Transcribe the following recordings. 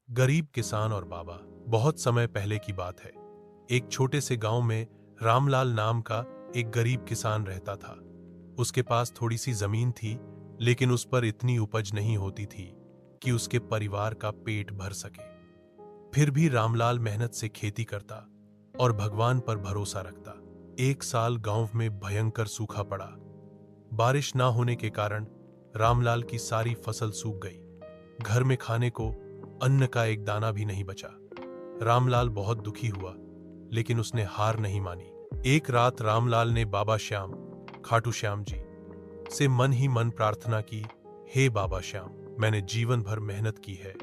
गरीब किसान और बाबा। बहुत समय पहले की बात है। एक छोटे से गांव में रामलाल नाम का एक गरीब किसान रहता था। उसके पास थोड़ी सी जमीन थी, लेकिन उस पर इतनी उपज नहीं होती थी कि उसके परिवार का पेट भर सके। फिर भी रामलाल मेहनत से खेती करता और भगवान पर भरोसा रखता। एक साल गांव में भयंकर सूखा पड़ा। बारिश ना होने के कारण रामलाल की सारी फसल सूख गई। घर में खाने को अन्न का एक दाना भी नहीं बचा। रामलाल बहुत दुखी हुआ, लेकिन उसने हार नहीं मानी। एक रात रामलाल ने बाबा श्याम, खाटू श्याम जी से मन ही मन प्रार्थना की, हे बाबा श्याम, मैंने जीवन भर मेहनत की है,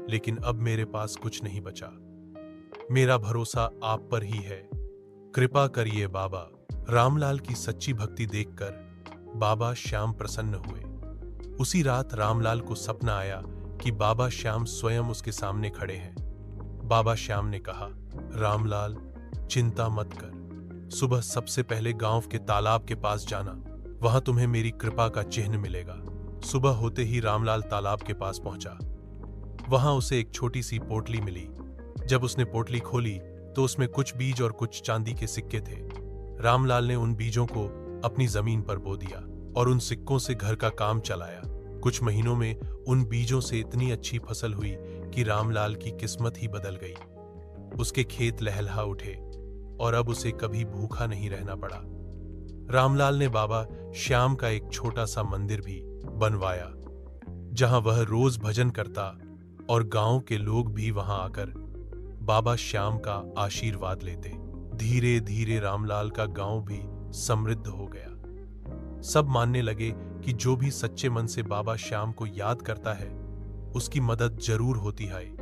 लेकिन अब मेरे पास कुछ नहीं बचा। मेरा भरोसा आप पर ही है, कृपा करिए बाबा। रामलाल की सच्ची भक्ति देखकर बाबा श्याम प्रसन्न हुए। उसी रात रामलाल को सपना आया कि बाबा श्याम स्वयं उसके सामने खड़े हैं। बाबा श्याम ने कहा, रामलाल, चिंता मत कर। सुबह सबसे पहले गांव के तालाब के पास जाना, वहां तुम्हें मेरी कृपा का चिन्ह मिलेगा। सुबह होते ही रामलाल तालाब के पास पहुंचा। वहां उसे एक छोटी सी पोटली मिली। जब उसने पोटली खोली तो उसमें कुछ बीज और कुछ चांदी के सिक्के थे। रामलाल ने उन बीजों को अपनी जमीन पर बो दिया और उन सिक्कों से घर का काम चलाया। कुछ महीनों में उन बीजों से इतनी अच्छी फसल हुई कि रामलाल की किस्मत ही बदल गई। उसके खेत लहलहा उठे और अब उसे कभी भूखा नहीं रहना पड़ा। रामलाल ने बाबा श्याम का एक छोटा सा मंदिर भी बनवाया, जहां वह रोज भजन करता और गांव के लोग भी वहां आकर बाबा श्याम का आशीर्वाद लेते। धीरे धीरे रामलाल का गांव भी समृद्ध हो गया। सब मानने लगे कि जो भी सच्चे मन से बाबा श्याम को याद करता है, उसकी मदद जरूर होती है।